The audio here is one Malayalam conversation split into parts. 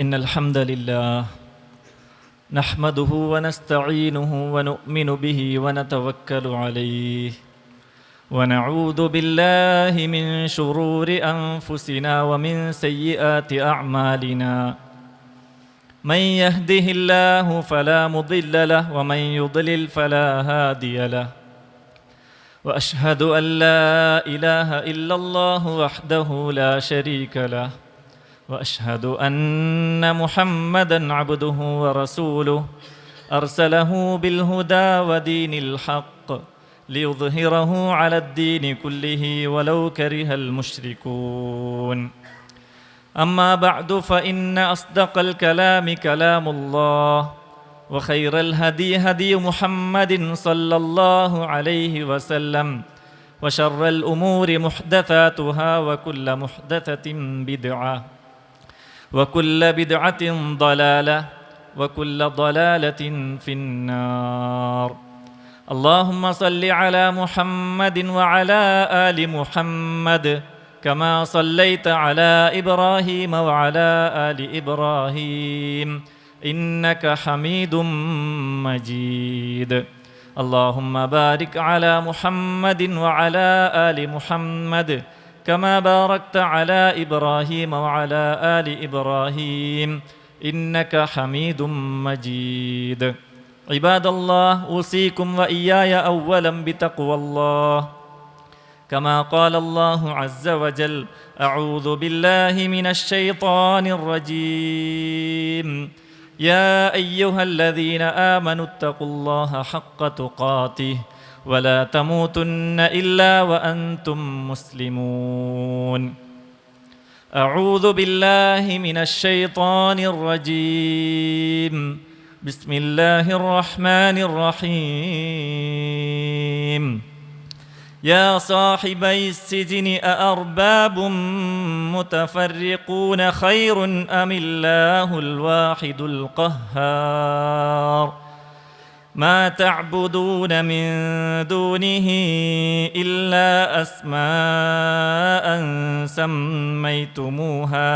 إن الحمد لله نحمده ونستعينه ونؤمن به ونتوكل عليه ونعوذ بالله من شرور أنفسنا ومن سيئات أعمالنا من يهده الله فلا مضل له ومن يضلل فلا هادي له وأشهد أن لا إله إلا الله وحده لا شريك له وأشهد أن محمدًا عبده ورسوله أرسله بالهدى ودين الحق ليظهره على الدين كله ولو كره المشركون أما بعد فإن أصدق الكلام كلام الله وخير الهدي هدي محمد صلى الله عليه وسلم وشر الأمور محدثاتها وكل محدثة بدعة وكل بدعة ضلالة وكل ضلالة في النار اللهم صل على محمد وعلى آل محمد كما صليت على إبراهيم وعلى آل إبراهيم إنك حميد مجيد اللهم بارك على محمد وعلى آل محمد كما باركت على إبراهيم وعلى آل إبراهيم إنك حميد مجيد عباد الله أوصيكم وإياي أولا بتقوى الله كما قال الله عز وجل أعوذ بالله من الشيطان الرجيم يا أيها الذين آمنوا اتقوا الله حق تقاته ولا تموتن إلا وأنتم مسلمون أعوذ بالله من الشيطان الرجيم بسم الله الرحمن الرحيم يا صاحبي السجن أأرباب متفرقون خير أم الله الواحد القهار ما تعبدون من دونه إلا أسماء سميتموها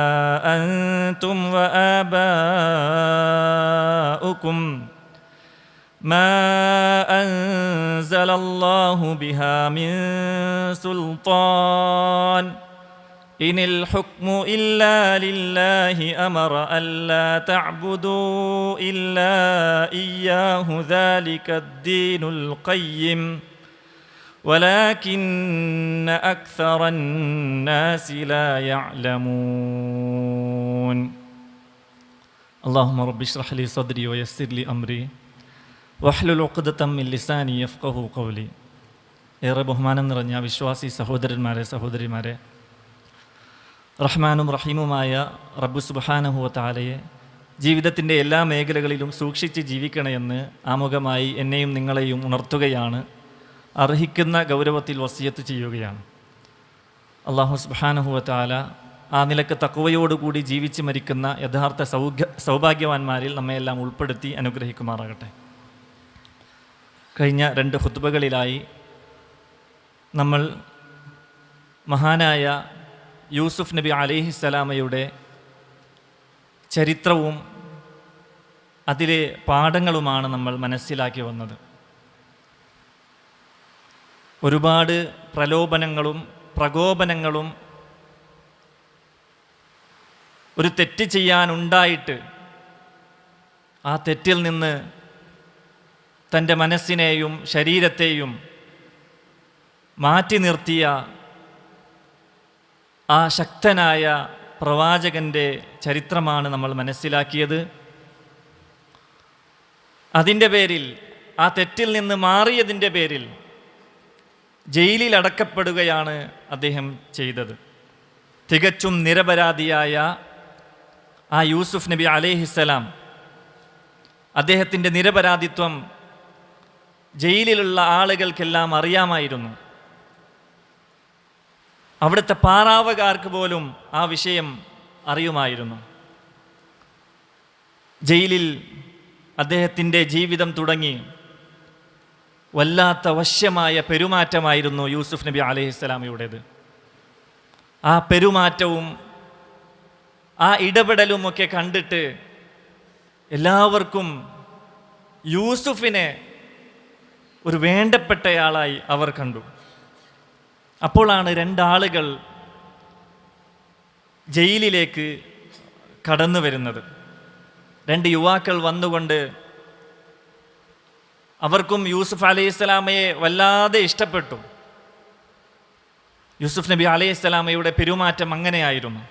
أنتم وآباؤكم ما أنزل الله بها من سلطان إن الحكم إلا لله أمر ألا تعبدوا إلا إياه ذلك الدين القيم ولكن أكثر الناس لا يعلمون اللهم رب اشرح لي صدري ويسر لي أمري واحلل عقدة من لساني يفقهوا قولي ഏറെ ബഹുമാനം നിറഞ്ഞ വിശ്വാസി സഹോദരന്മാരെ സഹോദരിമാരെ, റഹ്മാനും റഹീമുമായ റബ്ബു സുബ്ഹാനഹു വ തആലയെ ജീവിതത്തിൻ്റെ എല്ലാ മേഖലകളിലും സൂക്ഷിച്ച് ജീവിക്കണമെന്ന് ആമുഖമായി എന്നെയും നിങ്ങളെയും ഉണർത്തുകയാണ്. അർഹിക്കുന്ന ഗൗരവത്തിൽ വസിയത്ത് ചെയ്യുകയാണ്. അല്ലാഹു സുബ്ഹാനഹു വ തആല ആ നിലക്ക് തഖ്വയോടുകൂടി ജീവിച്ച് മരിക്കുന്ന യഥാർത്ഥ സൗഭാഗ്യവാന്മാരിൽ നമ്മയെല്ലാം ഉൾപ്പെടുത്തി അനുഗ്രഹിക്കുമാറാകട്ടെ. കഴിഞ്ഞ 2 ഖുത്ബകളിലായി നമ്മൾ മഹാനായ യൂസുഫ് നബി അലൈഹിസ്സലാമയുടെ ചരിത്രവും അതിലെ പാഠങ്ങളുമാണ് നമ്മൾ മനസ്സിലാക്കി വന്നത്. ഒരുപാട് പ്രലോഭനങ്ങളും പ്രകോപനങ്ങളും ഒരു തെറ്റ് ചെയ്യാനുണ്ടായിട്ട് ആ തെറ്റിൽ നിന്ന് തൻ്റെ മനസ്സിനെയും ശരീരത്തെയും മാറ്റി നിർത്തിയ ആ ശക്തനായ പ്രവാചകൻ്റെ ചരിത്രമാണ് നമ്മൾ മനസ്സിലാക്കിയത്. അതിൻ്റെ പേരിൽ, ആ തെറ്റിൽ നിന്ന് മാറിയതിൻ്റെ പേരിൽ ജയിലിൽ അടക്കപ്പെടുകയാണ് അദ്ദേഹം ചെയ്തത്. തികച്ചും നിരപരാധിയായ ആ യൂസുഫ് നബി അലൈഹിസ്സലാം, അദ്ദേഹത്തിൻ്റെ നിരപരാധിത്വം ജയിലിലുള്ള ആളുകൾക്കെല്ലാം അറിയാമായിരുന്നു. അവിടുത്തെ പാറാവുകാർക്ക് പോലും ആ വിഷയം അറിയുമായിരുന്നു. ജയിലിൽ അദ്ദേഹത്തിൻ്റെ ജീവിതം തുടങ്ങി വല്ലാത്ത വശ്യമായ പെരുമാറ്റമായിരുന്നു യൂസുഫ് നബി അലൈഹിസ്സലാമയുടേത്. ആ പെരുമാറ്റവും ആ ഇടപെടലുമൊക്കെ കണ്ടിട്ട് എല്ലാവർക്കും യൂസുഫിനെ ഒരു വേണ്ടപ്പെട്ടയാളായി അവർ കണ്ടു. അപ്പോഴാണ് രണ്ടാളുകൾ ജയിലിലേക്ക് കടന്നു വരുന്നത്. രണ്ട് യുവാക്കൾ വന്നുകൊണ്ട് അവർക്കും യൂസുഫ് അലൈഹിസ്സലാമയെ വല്ലാതെ ഇഷ്ടപ്പെട്ടു. യൂസുഫ് നബി അലൈഹിസ്സലാമയുടെ പെരുമാറ്റം അങ്ങനെയായിരുന്നു.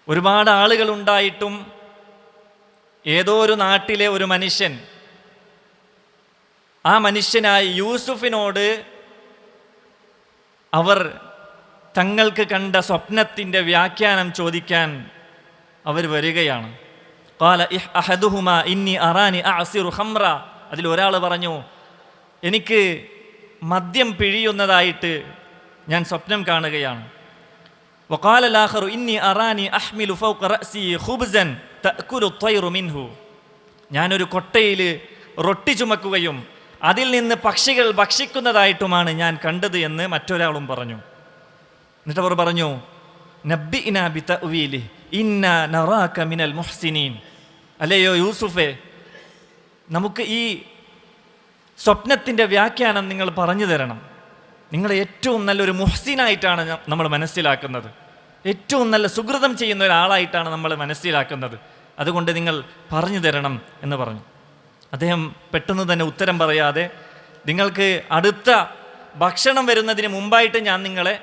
ഒരുപാട് ആളുകൾ ഉണ്ടായിട്ടും ഏതോ ഒരു നാട്ടിലെ ഒരു മനുഷ്യൻ ആ മനുഷ്യനായി യൂസുഫിനോട് അവർ തങ്ങൾക്ക് കണ്ട സ്വപ്നത്തിൻ്റെ വ്യാഖ്യാനം ചോദിക്കാൻ അവർ വരികയാണ്. ഖാല അഹദുഹുമാ ഇന്നി അറാനി അഅസിറു ഖംറ. അതിൽ ഒരാൾ പറഞ്ഞു, എനിക്ക് മദ്യം പിഴിയുന്നതായിട്ട് ഞാൻ സ്വപ്നം കാണുകയാണ്. വഖാല ലാഖറു ഇന്നി അറാനി അഹ്മിലു ഫൗഖ റഅസി ഖുബ്സൻ തഅകുലു ത്വയ്റു മിൻഹു. ഞാനൊരു കൊട്ടയിൽ റൊട്ടി ചുമക്കുകയും അതിൽ നിന്ന് പക്ഷികൾ ഭക്ഷിക്കുന്നതായിട്ടുമാണ് ഞാൻ കണ്ടത് എന്ന് മറ്റൊരാളും പറഞ്ഞു. എന്നിട്ട് അവർ പറഞ്ഞു, നബ്ബിഇനാ ബിതഅ്വീലി ഇന്നാ നറാക മിനൽ മുഹ്സിനീൻ. അല്ലയോ യൂസുഫേ, നമുക്ക് ഈ സ്വപ്നത്തിൻ്റെ വ്യാഖ്യാനം നിങ്ങൾ പറഞ്ഞു തരണം. നിങ്ങൾ ഏറ്റവും നല്ലൊരു മുഹ്സിനായിട്ടാണ് നമ്മൾ മനസ്സിലാക്കുന്നത്, ഏറ്റവും നല്ല സുകൃതം ചെയ്യുന്ന ഒരാളായിട്ടാണ് നമ്മൾ മനസ്സിലാക്കുന്നത്. അതുകൊണ്ട് നിങ്ങൾ പറഞ്ഞു തരണം എന്ന് പറഞ്ഞു. അദ്ദേഹം പെട്ടെന്ന് തന്നെ ഉത്തരം പറയാതെ, നിങ്ങൾക്ക് അടുത്ത ഭക്ഷണം വരുന്നതിന് മുമ്പായിട്ട് ഞാൻ നിങ്ങളെ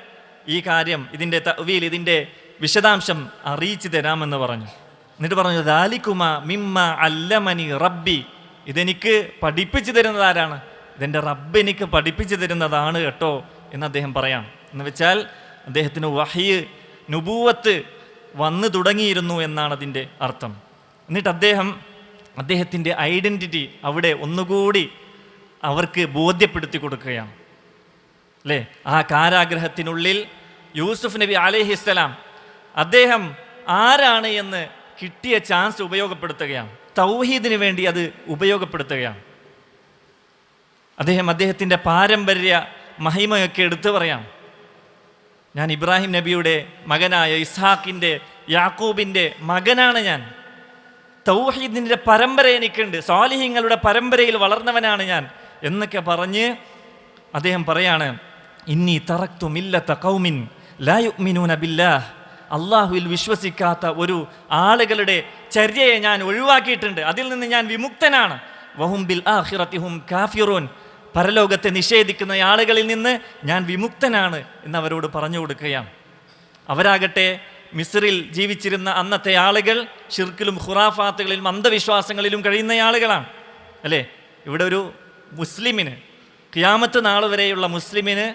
ഈ കാര്യം, ഇതിൻ്റെ തഅ്വീൽ, ഇതിൻ്റെ വിശദാംശം അറിയിച്ചു തരാമെന്ന് പറഞ്ഞു. എന്നിട്ട് പറഞ്ഞു, ദാലികുമാ മിമ്മ അല്ലമനി റബ്ബി. ഇതെനിക്ക് പഠിപ്പിച്ചു തരുന്നത് ആരാണ്? ഇതെൻ്റെ റബ്ബ് എനിക്ക് പഠിപ്പിച്ചു തരുന്നതാണ് കേട്ടോ എന്ന് അദ്ദേഹം പറയാം. എന്ന് വെച്ചാൽ അദ്ദേഹത്തിന് വഹ്യ്, നുബൂവത്ത് വന്നു തുടങ്ങിയിരുന്നു എന്നാണ് അതിൻ്റെ അർത്ഥം. എന്നിട്ട് അദ്ദേഹത്തിൻ്റെ ഐഡൻറ്റിറ്റി അവിടെ ഒന്നുകൂടി അവർക്ക് ബോധ്യപ്പെടുത്തി കൊടുക്കുകയാണ്. അല്ലേ, ആ കാരാഗ്രഹത്തിനുള്ളിൽ യൂസുഫ് നബി അലൈഹിസ്സലാം അദ്ദേഹം ആരാണ് എന്ന് കിട്ടിയ ചാൻസ് ഉപയോഗപ്പെടുത്തുകയാണ്. തൗഹീദിന് വേണ്ടി അത് ഉപയോഗപ്പെടുത്തുകയാണ്. അദ്ദേഹത്തിൻ്റെ പാരമ്പര്യ മഹിമയൊക്കെ എടുത്തു പറയാം. ഞാൻ ഇബ്രാഹിം നബിയുടെ മകനായ ഇസ്ഹാക്കിൻ്റെ, യാക്കൂബിൻ്റെ മകനാണ് ഞാൻ. തൗഹീദിൻ്റെ പരമ്പര എനിക്കുണ്ട്, സ്വാലിഹീങ്ങളുടെ പരമ്പരയിൽ വളർന്നവനാണ് ഞാൻ എന്നൊക്കെ പറഞ്ഞ് അദ്ദേഹം പറയാണ്, ഇന്നി തറക്തു മില്ലത ഖൗമിൻ ലാ യുഅ്മിനൂന ബില്ലാഹ്. അള്ളാഹുവിൽ വിശ്വസിക്കാത്ത ഒരു ആളുകളുടെ ചര്യയെ ഞാൻ ഒഴിവാക്കിയിട്ടുണ്ട്, അതിൽ നിന്ന് ഞാൻ വിമുക്തനാണ്. വഹും ബിൽ ആഖിറതി ഹും കാഫിറൂൻ. പരലോകത്തെ നിഷേധിക്കുന്ന ആളുകളിൽ നിന്ന് ഞാൻ വിമുക്തനാണ് എന്നവരോട് പറഞ്ഞു കൊടുക്കുകയാണ്. അവരാകട്ടെ മിസ്രിൽ ജീവിച്ചിരുന്ന അന്നത്തെ ആളുകൾ ഷിർക്കിലും ഖുറാഫാത്തുകളിലും അന്ധവിശ്വാസങ്ങളിലും കഴിയുന്ന ആളുകളാണ്. അല്ലേ, ഇവിടെ ഒരു മുസ്ലിമിന്, ഖിയാമത്ത് നാൾ വരെയുള്ള മുസ്ലിമിന്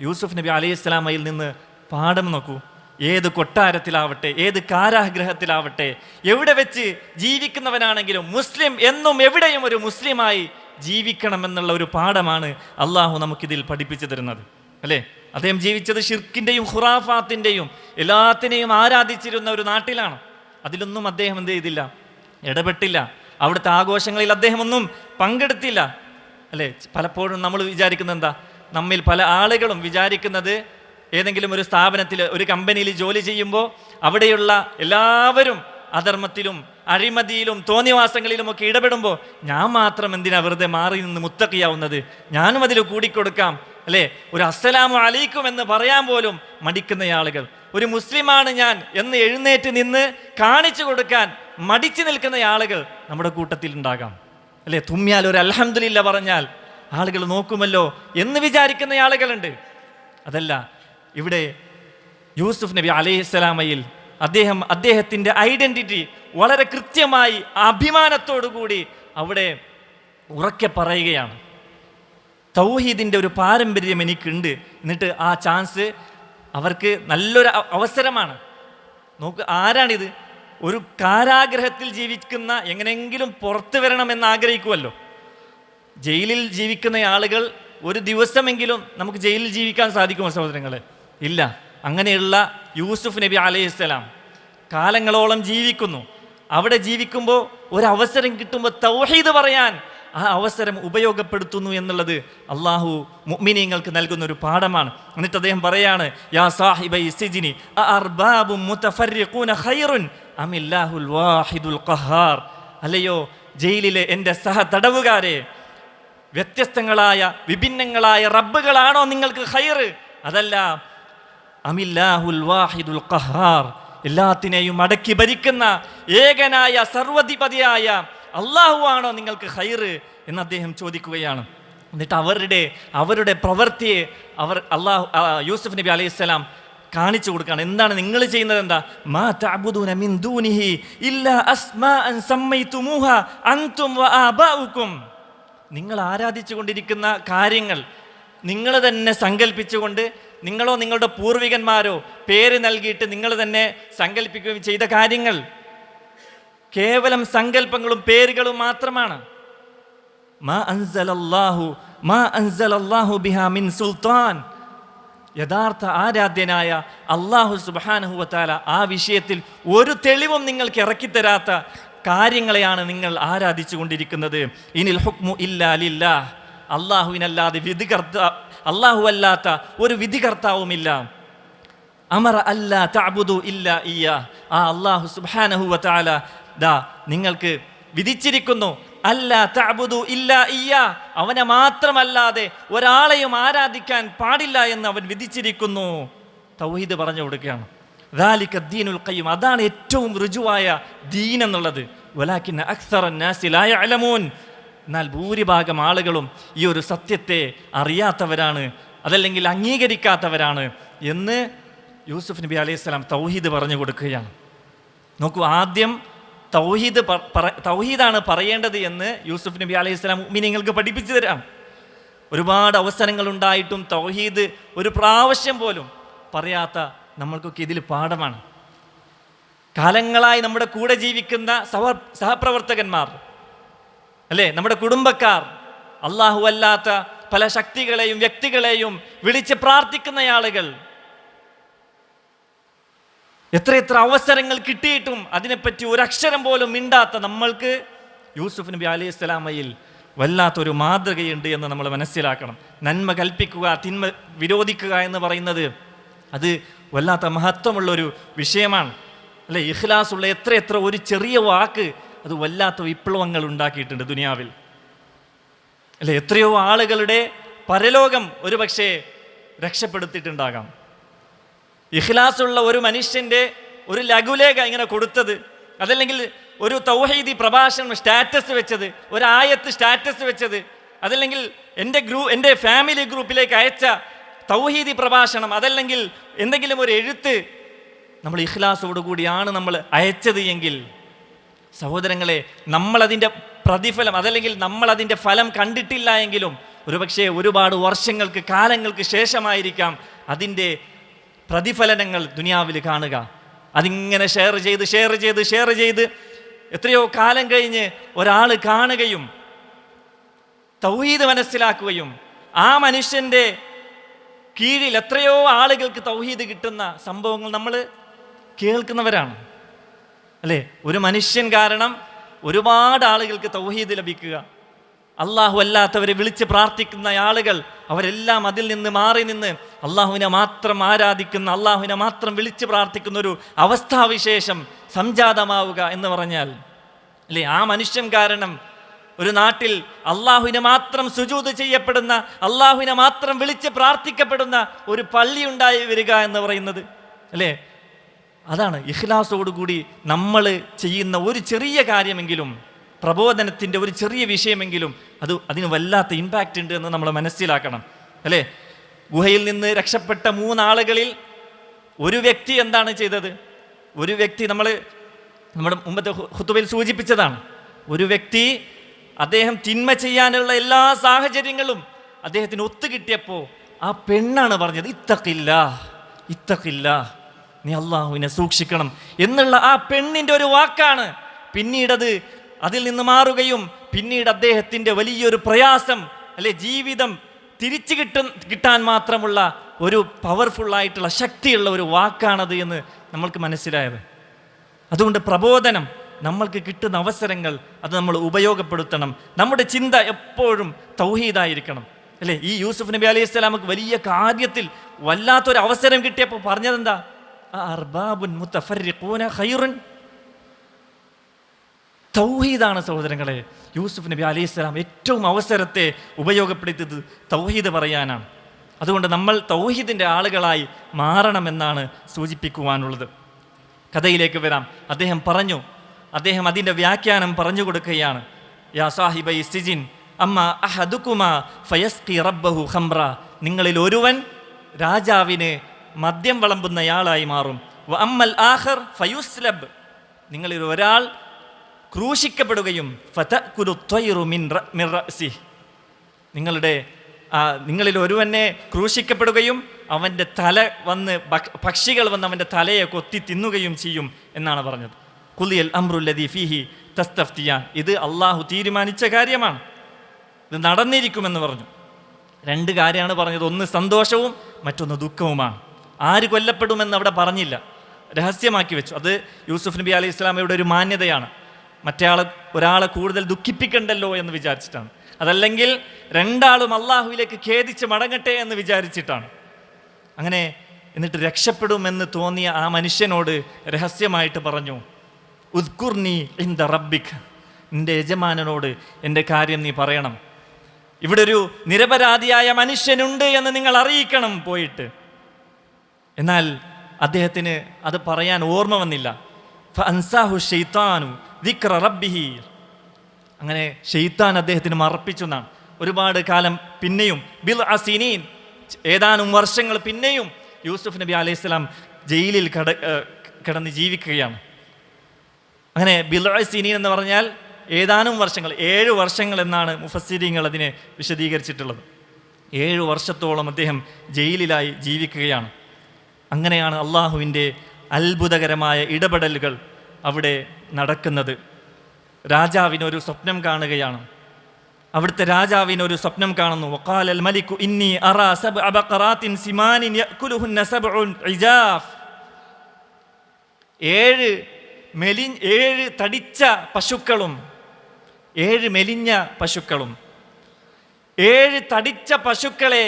യൂസുഫ് നബി അലൈഹിസ്സലാമയിൽ നിന്ന് പാഠം നോക്കൂ. ഏത് കൊട്ടാരത്തിലാവട്ടെ, ഏത് കാരാഗ്രഹത്തിലാവട്ടെ, എവിടെ വെച്ച് ജീവിക്കുന്നവനാണെങ്കിലും മുസ്ലിം എന്നും എവിടെയും ഒരു മുസ്ലിമായി ജീവിക്കണമെന്നുള്ള ഒരു പാഠമാണ് അള്ളാഹു നമുക്കിതിൽ പഠിപ്പിച്ചു തരുന്നത്. അല്ലേ, അദ്ദേഹം ജീവിച്ചത് ഷിർക്കിൻ്റെയും ഖുറാഫാത്തിൻ്റെയും എല്ലാത്തിനെയും ആരാധിച്ചിരുന്ന ഒരു നാട്ടിലാണ്. അതിലൊന്നും അദ്ദേഹം എന്ത് ചെയ്തില്ല, ഇടപെട്ടില്ല. അവിടുത്തെ ആഘോഷങ്ങളിൽ അദ്ദേഹം ഒന്നും പങ്കെടുത്തില്ല. അല്ലേ, പലപ്പോഴും നമ്മൾ വിചാരിക്കുന്നത് എന്താ, നമ്മിൽ പല ആളുകളും വിചാരിക്കുന്നത്, ഏതെങ്കിലും ഒരു സ്ഥാപനത്തിൽ, ഒരു കമ്പനിയിൽ ജോലി ചെയ്യുമ്പോൾ അവിടെയുള്ള എല്ലാവരും അധർമ്മത്തിലും അഴിമതിയിലും തോന്നിവാസങ്ങളിലുമൊക്കെ ഇടപെടുമ്പോൾ ഞാൻ മാത്രം എന്തിനാ വെറുതെ മാറി നിന്ന് മുത്തക്കിയാവുന്നത്, ഞാനും അതിൽ കൂടിക്കൊടുക്കാം. അല്ലേ, ഒരു അസ്സലാമു അലൈക്കും എന്ന് പറയാൻ പോലും മടിക്കുന്ന ആളുകൾ, ഒരു മുസ്ലിമാണ് ഞാൻ എന്ന് എഴുന്നേറ്റ് നിന്ന് കാണിച്ചു കൊടുക്കാൻ മടിച്ചു നിൽക്കുന്ന ആളുകൾ നമ്മുടെ കൂട്ടത്തിൽ ഉണ്ടാകാം. അല്ലേ, തുമ്മിയാൽ ഒരു അൽഹംദുലില്ല പറഞ്ഞാൽ ആളുകൾ നോക്കുമല്ലോ എന്ന് വിചാരിക്കുന്ന ആളുകളുണ്ട്. അതല്ല, ഇവിടെ യൂസുഫ് നബി അലൈഹിസ്സലാമയിൽ അദ്ദേഹത്തിൻ്റെ ഐഡൻറ്റിറ്റി വളരെ കൃത്യമായി അഭിമാനത്തോടു കൂടി അവിടെ ഉറക്കെ പറയുകയാണ്, തൗഹീദിൻ്റെ ഒരു പാരമ്പര്യം എനിക്കുണ്ട്. എന്നിട്ട് ആ ചാൻസ് അവർക്ക് നല്ലൊരു അവസരമാണ്. നോക്ക്, ആരാണിത്? ഒരു കാരാഗ്രഹത്തിൽ ജീവിക്കുന്ന, എങ്ങനെയെങ്കിലും പുറത്തു വരണമെന്ന് ആഗ്രഹിക്കുമല്ലോ. ജയിലിൽ ജീവിക്കുന്ന ആളുകൾ ഒരു ദിവസമെങ്കിലും നമുക്ക് ജയിലിൽ ജീവിക്കാൻ സാധിക്കുമോ സഹോദരങ്ങളെ? ഇല്ല. അങ്ങനെയുള്ള യൂസുഫ് നബി അലൈഹിസ്സലാം കാലങ്ങളോളം ജീവിക്കുന്നു. അവിടെ ജീവിക്കുമ്പോൾ ഒരവസരം കിട്ടുമ്പോൾ തൗഹീദ് പറയാൻ ആ അവസരം ഉപയോഗപ്പെടുത്തുന്നു എന്നുള്ളത് അള്ളാഹു മുഅ്മിനീങ്ങൾക്ക് നൽകുന്ന ഒരു പാഠമാണ്. എന്നിട്ട് അദ്ദേഹം പറയാണ്, യാ സാഹിബൈ സിജ്നി അഅർബാബും മുതഫർരിഖൂന ഖൈറുൻ അമില്ലാഹുൽ വാഹിദുൽ ഖഹാർ. അല്ലയോ ജയിലിലെ എൻ്റെ സഹ തടവുകാരെ, വ്യത്യസ്തങ്ങളായ വിഭിന്നങ്ങളായ റബ്ബുകളാണോ നിങ്ങൾക്ക് ഖൈറ്? അതല്ല, അമില്ലാഹുൽ വാഹിദുൽ ഖഹാർ, എല്ലാത്തിനെയും അടക്കി ഭരിക്കുന്ന ഏകനായ സർവ്വധിപതിയായ അള്ളാഹു ആണോ നിങ്ങൾക്ക് ഖൈറ് എന്ന് അദ്ദേഹം ചോദിക്കുകയാണ്. എന്നിട്ട് അവരുടെ പ്രവൃത്തിയെ യൂസുഫ് നബി അലൈഹിസ്സലാം കാണിച്ചു കൊടുക്കുകയാണ്. എന്താണ് നിങ്ങൾ ചെയ്യുന്നത്? എന്താ? മാ തഅബുദൂന മിൻ ദൂനിഹി ഇല്ലാ അസ്മാഅൻ സമ്മൈതുമൂഹ അൻതും വആബാഉകും. നിങ്ങൾ ആരാധിച്ചു കൊണ്ടിരിക്കുന്ന കാര്യങ്ങൾ നിങ്ങൾ തന്നെ സങ്കല്പിച്ചുകൊണ്ട്, നിങ്ങളോ നിങ്ങളുടെ പൂർവികന്മാരോ പേര് നൽകിയിട്ട് നിങ്ങൾ തന്നെ സങ്കല്പിക്കുകയും ചെയ്ത കാര്യങ്ങൾ കേവലം സങ്കല്പങ്ങളും പേരുകളും മാത്രമാണ്. മാ അൻസലല്ലാഹു ബിഹാ മിൻ സുൽത്താൻ. യഥാർത്ഥ ആരാധ്യനായ അല്ലാഹു സുബ്ഹാനഹു വ തആല ആ വിഷയത്തിൽ ഒരു തെളിവും നിങ്ങൾക്ക് ഇറക്കിത്തരാത്ത കാര്യങ്ങളെയാണ് നിങ്ങൾ ആരാധിച്ചു കൊണ്ടിരിക്കുന്നത്. ഇനിൽ ഹുക്മു ഇല്ലാ ലില്ലാഹ്. അല്ലാഹുവിനല്ലാതെ അല്ലാഹു അല്ലാത്ത ഒരു വിധികർത്താവുമില്ല. അമറ അല്ലാ തഅബുദു ഇല്ലാ ഇയ്യാ. ആ അല്ലാഹു സുബ്ഹാനഹു വ തആല നിങ്ങൾക്ക് വിധിച്ചിരിക്കുന്നു, അല്ലാ തഅബുദു ഇല്ലാ ഇയ്യാ, അവനെ മാത്രമല്ലാതെ ഒരാളെയും ആരാധിക്കാൻ പാടില്ല എന്ന് അവൻ വിധിച്ചിരിക്കുന്നു. തൗഹീദ് പറഞ്ഞു കൊടുക്കുകയാണ്. ദാലിക ദീനുൽ ഖയ്യിം, അതാണ് ഏറ്റവും ഋജുവായ ദീൻ എന്നുള്ളത്. വലാകിന്ന അക്സറൻ നാസി ലാ യഅലമൂൻ. എന്നാൽ ഭൂരിഭാഗം ആളുകളും ഈ ഒരു സത്യത്തെ അറിയാത്തവരാണ്, അതല്ലെങ്കിൽ അംഗീകരിക്കാത്തവരാണ് എന്ന് യൂസുഫ് നബി അലൈഹിസ്സലാം തൗഹീദ് പറഞ്ഞു കൊടുക്കുകയാണ്. നോക്കൂ, ആദ്യം തൗഹീദാണ് പറയേണ്ടത് എന്ന് യൂസുഫ് നബി അലൈഹിസ്സലാം മുഅ്മിനീങ്ങൾക്ക് പഠിപ്പിച്ചു തരാം. ഒരുപാട് അവസരങ്ങൾ ഉണ്ടായിട്ടും തൗഹീദ് ഒരു പ്രാവശ്യം പോലും പറയാത്ത നമ്മൾക്കൊക്കെ ഇതിൽ പാഠമാണ്. കാലങ്ങളായി നമ്മുടെ കൂടെ ജീവിക്കുന്ന സഹപ്രവർത്തകന്മാർ, അല്ലേ, നമ്മുടെ കുടുംബക്കാർ, അല്ലാഹു അല്ലാത്ത പല ശക്തികളെയും വ്യക്തികളെയും വിളിച്ച് പ്രാർത്ഥിക്കുന്ന ആളുകൾ, എത്രയെത്ര അവസരങ്ങൾ കിട്ടിയിട്ടും അതിനെപ്പറ്റി ഒരക്ഷരം പോലും മിണ്ടാത്ത നമ്മൾക്ക് യൂസുഫ് നബി അലൈഹിസ്സലാമയിൽ വല്ലാത്തൊരു മാതൃകയുണ്ട് എന്ന് നമ്മൾ മനസ്സിലാക്കണം. നന്മ കൽപ്പിക്കുക, തിന്മ വിരോധിക്കുക എന്ന് പറയുന്നത് അത് വല്ലാത്ത മഹത്വമുള്ളൊരു വിഷയമാണ്, അല്ലെ. ഇഖ്ലാസുള്ള എത്രയെത്ര ഒരു ചെറിയ വാക്ക് അത് വല്ലാത്ത വിപ്ലവങ്ങൾ ഉണ്ടാക്കിയിട്ടുണ്ട് ദുനിയാവിൽ, അല്ലെ. എത്രയോ ആളുകളുടെ പരലോകം ഒരു പക്ഷേ രക്ഷപ്പെടുത്തിയിട്ടുണ്ടാകാം. ഇഖ്ലാസുള്ള ഒരു മനുഷ്യൻ്റെ ഒരു ലഘുലേഖ ഇങ്ങനെ കൊടുത്തത്, അതല്ലെങ്കിൽ ഒരു തൗഹീദി പ്രഭാഷണം സ്റ്റാറ്റസ് വെച്ചത്, ഒരു ആയത്ത് സ്റ്റാറ്റസ് വെച്ചത്, അതല്ലെങ്കിൽ എൻ്റെ ഫാമിലി ഗ്രൂപ്പിലേക്ക് അയച്ച തൗഹീദി പ്രഭാഷണം, അതല്ലെങ്കിൽ എന്തെങ്കിലും ഒരു എഴുത്ത് നമ്മൾ ഇഖ്ലാസോടുകൂടിയാണ് നമ്മൾ അയച്ചത് എങ്കിൽ, സഹോദരങ്ങളെ, നമ്മളതിൻ്റെ പ്രതിഫലം, അതല്ലെങ്കിൽ നമ്മളതിൻ്റെ ഫലം കണ്ടിട്ടില്ല എങ്കിലും ഒരുപക്ഷെ ഒരുപാട് വർഷങ്ങൾക്ക് കാലങ്ങൾക്ക് ശേഷമായിരിക്കാം അതിൻ്റെ പ്രതിഫലനങ്ങൾ ദുനിയാവിൽ കാണുക. അതിങ്ങനെ ഷെയർ ചെയ്ത് എത്രയോ കാലം കഴിഞ്ഞ് ഒരാൾ കാണുകയും തൗഹീദ് മനസ്സിലാക്കുകയും ആ മനുഷ്യൻ്റെ കീഴിൽ എത്രയോ ആളുകൾക്ക് തൗഹീദ് കിട്ടുന്ന സംഭവങ്ങൾ നമ്മൾ കേൾക്കുന്നവരാണ്, അല്ലേ. ഒരു മനുഷ്യൻ കാരണം ഒരുപാട് ആളുകൾക്ക് തൗഹീദ് ലഭിക്കുക, അള്ളാഹു അല്ലാത്തവരെ വിളിച്ച് പ്രാർത്ഥിക്കുന്ന ആളുകൾ അവരെല്ലാം അതിൽ നിന്ന് മാറി നിന്ന് അള്ളാഹുവിനെ മാത്രം ആരാധിക്കുന്ന, അള്ളാഹുവിനെ മാത്രം വിളിച്ച് പ്രാർത്ഥിക്കുന്ന ഒരു അവസ്ഥാവിശേഷം സംജാതമാവുക എന്ന് പറഞ്ഞാൽ, അല്ലേ, ആ മനുഷ്യൻ കാരണം ഒരു നാട്ടിൽ അള്ളാഹുവിനെ മാത്രം സുജൂദ് ചെയ്യപ്പെടുന്ന, അള്ളാഹുവിനെ മാത്രം വിളിച്ച് പ്രാർത്ഥിക്കപ്പെടുന്ന ഒരു പള്ളി ഉണ്ടായി വരിക എന്ന് പറയുന്നത്, അല്ലേ. അതാണ് ഇഖ്ലാസോടുകൂടി നമ്മൾ ചെയ്യുന്ന ഒരു ചെറിയ കാര്യമെങ്കിലും, പ്രബോധനത്തിൻ്റെ ഒരു ചെറിയ വിഷയമെങ്കിലും അതിന് വല്ലാത്ത ഇമ്പാക്റ്റ് ഉണ്ട് എന്ന് നമ്മൾ മനസ്സിലാക്കണം, അല്ലേ. ഗുഹയിൽ നിന്ന് രക്ഷപ്പെട്ട 3 ആളുകളിൽ ഒരു വ്യക്തി എന്താണ് ചെയ്തത്? ഒരു വ്യക്തി നമ്മുടെ മുമ്പത്തെ ഖുതുബയിൽ സൂചിപ്പിച്ചതാണ്. ഒരു വ്യക്തി അദ്ദേഹം തിന്മ ചെയ്യാനുള്ള എല്ലാ സാഹചര്യങ്ങളും അദ്ദേഹത്തിന് ഒത്തുകിട്ടിയപ്പോൾ ആ പെണ്ണാണ് പറഞ്ഞത്, ഇത്തഖില്ലാ, നീ അള്ളാഹുവിനെ സൂക്ഷിക്കണം എന്നുള്ള ആ പെണ്ണിൻ്റെ ഒരു വാക്കാണ് പിന്നീടത് അതിൽ നിന്ന് മാറുകയും പിന്നീട് അദ്ദേഹത്തിൻ്റെ വലിയൊരു പ്രയാസം, അല്ലെ, ജീവിതം തിരിച്ചു കിട്ടാൻ മാത്രമുള്ള ഒരു പവർഫുള്ളായിട്ടുള്ള ശക്തിയുള്ള ഒരു വാക്കാണത് എന്ന് നമ്മൾക്ക് മനസ്സിലായത്. അതുകൊണ്ട് പ്രബോധനം നമ്മൾക്ക് കിട്ടുന്ന അവസരങ്ങൾ അത് നമ്മൾ ഉപയോഗപ്പെടുത്തണം. നമ്മുടെ ചിന്ത എപ്പോഴും തൗഹീദായിരിക്കണം, അല്ലേ? ഈ യൂസുഫ് നബി അലൈഹി സ്വലാമക്ക് വലിയ കാര്യത്തിൽ വല്ലാത്തൊരു അവസരം കിട്ടിയപ്പോൾ പറഞ്ഞതെന്താ? അർബാബുൻ മുതഫർരിഖൂന ഖൈറുൻ. തൗഹീദാണ് സഹോദരങ്ങളെ. യൂസുഫ് നബി അലൈഹി സ്വലാം ഏറ്റവും അവസരത്തെ ഉപയോഗപ്പെടുത്തിയത് തൗഹീദ് പറയാനാണ്. അതുകൊണ്ട് നമ്മൾ തൗഹീദിൻ്റെ ആളുകളായി മാറണമെന്നാണ് സൂചിപ്പിക്കുവാനുള്ളത്. കഥയിലേക്ക് വരാം. അദ്ദേഹം അതിൻ്റെ വ്യാഖ്യാനം പറഞ്ഞു കൊടുക്കുകയാണ്. യാ സാഹിബൈ സിജിൻ അമ്മ അഹദുകുമാ ഫയസ്ഖി റബ്ബഹു ഖംറ. നിങ്ങളിൽ ഒരുവൻ രാജാവിന് മദ്യം വിളമ്പുന്നയാളായി മാറും. വ അമ്മൽ ആഖർ ഫയുസ്ലബ്. നിങ്ങളിൽ ഒരാൾ ക്രൂശിക്കപ്പെടുകയും ഫതഅകുലു ത്വയ്റു മിൻ റഅസിഹി. നിങ്ങളിൽ ഒരുവനെ ക്രൂശിക്കപ്പെടുകയും അവൻ്റെ തല വന്ന് പക്ഷികൾ വന്ന് അവൻ്റെ തലയെ കൊത്തി തിന്നുകയും ചെയ്യും എന്നാണ് പറഞ്ഞത്. ഖുലിയൽ അംറുല്ലദീ ഫീഹി തസ്തഫ്തിയാൻ. ഇത് അള്ളാഹു തീരുമാനിച്ച കാര്യമാണ്, ഇത് നടന്നിരിക്കുമെന്ന് പറഞ്ഞു. രണ്ട് കാര്യമാണ് പറഞ്ഞത്, ഒന്ന് സന്തോഷവും മറ്റൊന്ന് ദുഃഖവുമാണ്. ആര് കൊല്ലപ്പെടുമെന്ന് അവിടെ പറഞ്ഞില്ല, രഹസ്യമാക്കി വെച്ചു. അത് യൂസുഫ് നബി അലൈഹി സ്വലാമയുടെ ഒരു മാന്യതയാണ്. ഒരാളെ കൂടുതൽ ദുഃഖിപ്പിക്കണ്ടല്ലോ എന്ന് വിചാരിച്ചിട്ടാണ്. അതല്ലെങ്കിൽ രണ്ടാളും അള്ളാഹുവിലേക്ക് ഖേദിച്ച് മടങ്ങട്ടെ എന്ന് വിചാരിച്ചിട്ടാണ്. അങ്ങനെ എന്നിട്ട് രക്ഷപ്പെടുമെന്ന് തോന്നിയ ആ മനുഷ്യനോട് രഹസ്യമായിട്ട് പറഞ്ഞു, ഉദ്കുർനി ഇൻദ റബ്ബിക്. നിന്റെ യജമാനനോട് എൻ്റെ കാര്യം നീ പറയണം. ഇവിടെ ഒരു നിരപരാധിയായ മനുഷ്യനുണ്ട് എന്ന് നിങ്ങൾ അറിയിക്കണം പോയിട്ട്. എന്നാൽ അദ്ദേഹത്തിന് അത് പറയാൻ ഓർമ്മ വന്നില്ല. ഫഅൻസാഹു ശൈത്താനു ദിക്റ റബ്ബിഹി. അങ്ങനെ ഷെയ്ത്താൻ അദ്ദേഹത്തിന് മറപ്പിച്ചു എന്നാണ്. ഒരുപാട് കാലം പിന്നെയും ബിൽഅസിനീൻ, ഏതാനും വർഷങ്ങൾ പിന്നെയും യൂസുഫ് നബി അലൈഹി സ്വലാം ജയിലിൽ കിടന്ന് ജീവിക്കുകയാണ്. അങ്ങനെ ബിൽഅസിനീൻ എന്ന് പറഞ്ഞാൽ ഏതാനും വർഷങ്ങൾ, 7 വർഷങ്ങൾ എന്നാണ് മുഫസ്സിരീങ്ങൾ അതിനെ വിശദീകരിച്ചിട്ടുള്ളത്. 7 വർഷത്തോളം അദ്ദേഹം ജയിലിലായി ജീവിക്കുകയാണ്. അങ്ങനെയാണ് അള്ളാഹുവിൻ്റെ അത്ഭുതകരമായ ഇടപെടലുകൾ അവിടെ നടക്കുന്നത്. രാജാവിനൊരു സ്വപ്നം കാണുകയാണ്. അവിടുത്തെ രാജാവിനൊരു സ്വപ്നം കാണുന്നു. വഖാലൽ മലികു ഇന്നി അറാ സബ്അ ബഖറാത്തിൻ സിമാനിൻ യഅകുലുഹുന്ന സബ്ഉൻ ഇജാഫ്. 7 തടിച്ച പശുക്കളും 7 മെലിഞ്ഞ പശുക്കളും, 7 തടിച്ച പശുക്കളെ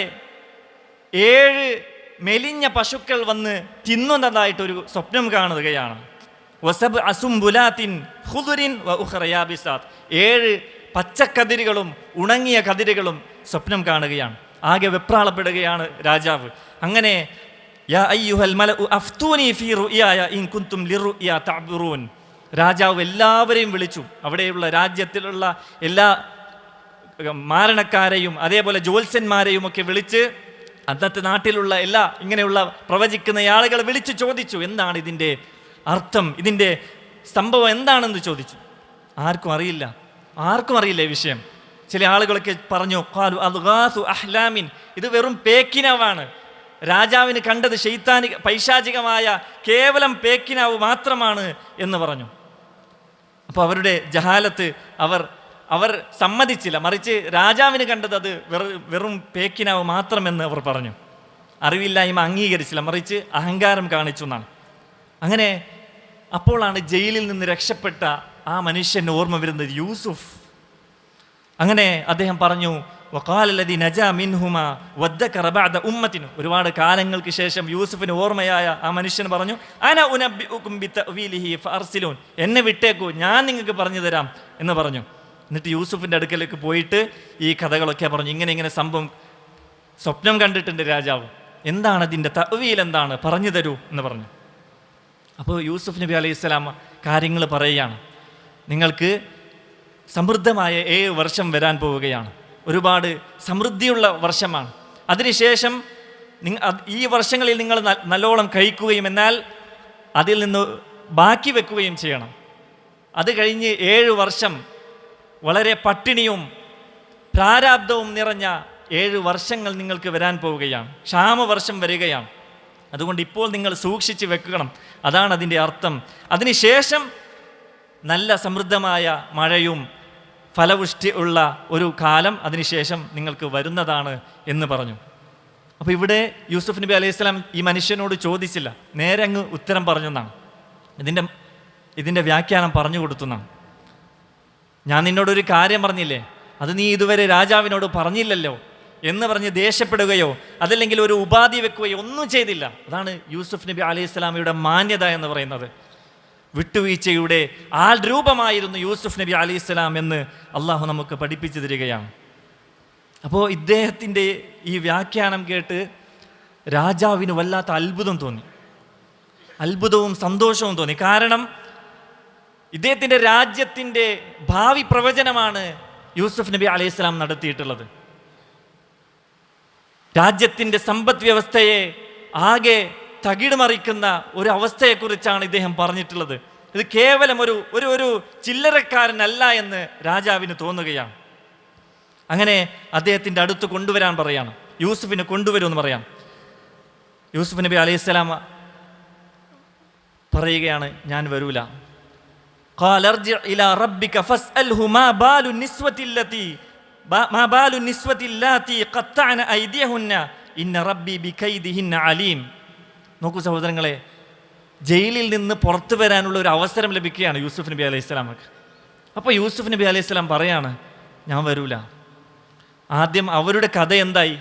7 മെലിഞ്ഞ പശുക്കൾ വന്ന് തിന്നുന്നതായിട്ടൊരു സ്വപ്നം കാണുകയാണ്. വസബ് അസുംബുലാത്തിൻ ഖുദുരിൻ വ ഉഖറ യാബിസാത്ത്. 7 പച്ചക്കതിരുകളും ഉണങ്ങിയ കതിരുകളും സ്വപ്നം കാണുകയാണ്. ആകെ വെപ്രാളപ്പെടുകയാണ് രാജാവ്. അങ്ങനെ യാ അയ്യുഹൽ മലഉ അഫ്തൂനി ഫീ റുയായ ഇൻ കുൻതും ലിറുയ തഅബുറൂൻ. രാജാവ് എല്ലാവരെയും വിളിച്ചു. അവിടെയുള്ള രാജ്യത്തിലുള്ള എല്ലാ മാരണക്കാരെയും അതേപോലെ ജ്യോത്സ്യന്മാരെയും ഒക്കെ വിളിച്ച്, അന്നത്തെ നാട്ടിലുള്ള എല്ലാ ഇങ്ങനെയുള്ള പ്രവചിക്കുന്ന ആളുകളെ വിളിച്ചു ചോദിച്ചു, എന്താണ് ഇതിൻ്റെ അർത്ഥം, ഇതിൻ്റെ സംഭവം എന്താണെന്ന് ചോദിച്ചു. ആർക്കും അറിയില്ല ഈ വിഷയം. ചില ആളുകളൊക്കെ പറഞ്ഞു, ഖാലു അദ്ഗാസു അഹ്ലാമിൻ, ഇത് വെറും പേക്കിനാവാണ്. രാജാവിന് കണ്ടത് പൈശാചികമായ കേവലം പേക്കിനാവ് മാത്രമാണ് എന്ന് പറഞ്ഞു. അപ്പോൾ അവരുടെ ജഹാലത്ത് അവർ സമ്മതിച്ചില്ല. മറിച്ച് രാജാവിന് കണ്ടത് അത് വെറും പേക്കിനാവ് മാത്രമെന്ന് അവർ പറഞ്ഞു. അറിവില്ലായ്മ അംഗീകരിച്ചില്ല, മറിച്ച് അഹങ്കാരം കാണിച്ചു എന്നാണ്. അങ്ങനെ അപ്പോഴാണ് ജയിലിൽ നിന്ന് രക്ഷപ്പെട്ട ആ മനുഷ്യന് ഓർമ്മ വരുന്നത്, യൂസുഫ്. അങ്ങനെ അദ്ദേഹം പറഞ്ഞു, വഖാലല്ലദീ നജാ മിൻഹുമാ വദ്ദകറ ബഅദ ഉമ്മത്തിൻ. ഒരുപാട് കാലങ്ങൾക്ക് ശേഷം യൂസുഫിന് ഓർമ്മയായ ആ മനുഷ്യൻ പറഞ്ഞു, അന ഉനബ്ബിഉകും ബിതഅവീലിഹി ഫഅർസിലൂൻ. എന്നെ വിട്ടേക്കൂ, ഞാൻ നിങ്ങൾക്ക് പറഞ്ഞു തരാം എന്ന് പറഞ്ഞു. എന്നിട്ട് യൂസുഫിൻ്റെ അടുക്കലേക്ക് പോയിട്ട് ഈ കഥകളൊക്കെ പറഞ്ഞു. ഇങ്ങനെ സംഭവം സ്വപ്നം കണ്ടിട്ടുണ്ട് രാജാവ്, എന്താണ് അതിൻ്റെ തഅവീൽ, എന്താണ്, പറഞ്ഞു തരൂ എന്ന് പറഞ്ഞു. അപ്പോൾ യൂസുഫ് നബി അലൈഹി സ്വലാം കാര്യങ്ങൾ പറയുകയാണ്. നിങ്ങൾക്ക് സമൃദ്ധമായ 7 വർഷം വരാൻ പോവുകയാണ്. ഒരുപാട് സമൃദ്ധിയുള്ള വർഷമാണ്. അതിനുശേഷം ഈ വർഷങ്ങളിൽ നിങ്ങൾ നല്ലോണം കഴിക്കുകയും എന്നാൽ അതിൽ നിന്ന് ബാക്കി വെക്കുകയും ചെയ്യണം. അത് കഴിഞ്ഞ് 7 വർഷം വളരെ പട്ടിണിയും പ്രാരാബ്ധവും നിറഞ്ഞ 7 വർഷങ്ങൾ നിങ്ങൾക്ക് വരാൻ പോവുകയാണ്. ക്ഷാമവർഷം വരികയാണ്. അതുകൊണ്ട് ഇപ്പോൾ നിങ്ങൾ സൂക്ഷിച്ച് വെക്കണം, അതാണ് അതിൻ്റെ അർത്ഥം. അതിനുശേഷം നല്ല സമൃദ്ധമായ മഴയും ഫലപുഷ്ടി ഉള്ള ഒരു കാലം അതിനുശേഷം നിങ്ങൾക്ക് വരുന്നതാണ് എന്ന് പറഞ്ഞു. അപ്പോൾ ഇവിടെ യൂസുഫ് നബി അലൈഹി സ്വലാം ഈ മനുഷ്യനോട് ചോദിച്ചില്ല, നേരെ അങ്ങ് ഉത്തരം പറഞ്ഞു എന്നാണ്. ഇതിൻ്റെ വ്യാഖ്യാനം പറഞ്ഞു കൊടുത്തുന്നാണ്. ഞാൻ നിന്നോടൊരു കാര്യം പറഞ്ഞില്ലേ, അത് നീ ഇതുവരെ രാജാവിനോട് പറഞ്ഞില്ലല്ലോ എന്ന് പറഞ്ഞ് ദേഷ്യപ്പെടുകയോ അതല്ലെങ്കിൽ ഒരു ഉപാധി വെക്കുകയോ ഒന്നും ചെയ്തില്ല. അതാണ് യൂസുഫ് നബി അലൈഹി സ്വലാമയുടെ മാന്യത എന്ന് പറയുന്നത്. വിട്ടുവീഴ്ചയുടെ ആൾ രൂപമായിരുന്നു യൂസുഫ് നബി അലൈഹി സ്വലാം എന്ന് അള്ളാഹു നമുക്ക് പഠിപ്പിച്ചു തരികയാണ്. അപ്പോൾ ഇദ്ദേഹത്തിൻ്റെ ഈ വ്യാഖ്യാനം കേട്ട് രാജാവിന് വല്ലാത്ത അത്ഭുതവും സന്തോഷവും തോന്നി. കാരണം ഇദ്ദേഹത്തിൻ്റെ രാജ്യത്തിൻ്റെ ഭാവി പ്രവചനമാണ് യൂസുഫ് നബി അലൈഹി സ്വലാം നടത്തിയിട്ടുള്ളത്. രാജ്യത്തിൻ്റെ സമ്പദ് വ്യവസ്ഥയെ ആകെ തകിടുമറിക്കുന്ന ഒരു അവസ്ഥയെക്കുറിച്ചാണ് ഇദ്ദേഹം പറഞ്ഞിട്ടുള്ളത്. ഇത് കേവലം ഒരു ചില്ലറക്കാരനല്ല എന്ന് രാജാവിന് തോന്നുകയാണ്. അങ്ങനെ അദ്ദേഹത്തിൻ്റെ അടുത്ത് കൊണ്ടുവരാൻ പറയാണ്, യൂസുഫിനെ കൊണ്ടുവരുമെന്ന് പറയാം. യൂസുഫ് നബി അലൈഹി സ്വലാം പറയുകയാണ്, ഞാൻ വരൂല. ഖാല അർജിഅ് ഇലാ റബ്ബിക ഫസ്അൽഹു മാ ബാലു നിസ്വതി അല്ലാതി ഖത്തഅന ഐദിയഹുന്ന ഇന്ന റബ്ബി ബികൈദിഹിന്ന അലീം. നോക്കൂ സഹോദരങ്ങളെ, ജയിലിൽ നിന്ന് പുറത്തു വരാനുള്ള ഒരു അവസരം ലഭിക്കുകയാണ് യൂസുഫ് നബി അലൈഹി സ്വലാമക്ക്. അപ്പോൾ യൂസുഫ് നബി അലൈഹി സ്വലാം പറയാണ്, ഞാൻ വരൂല. ആദ്യം അവരുടെ കഥ എന്തായി,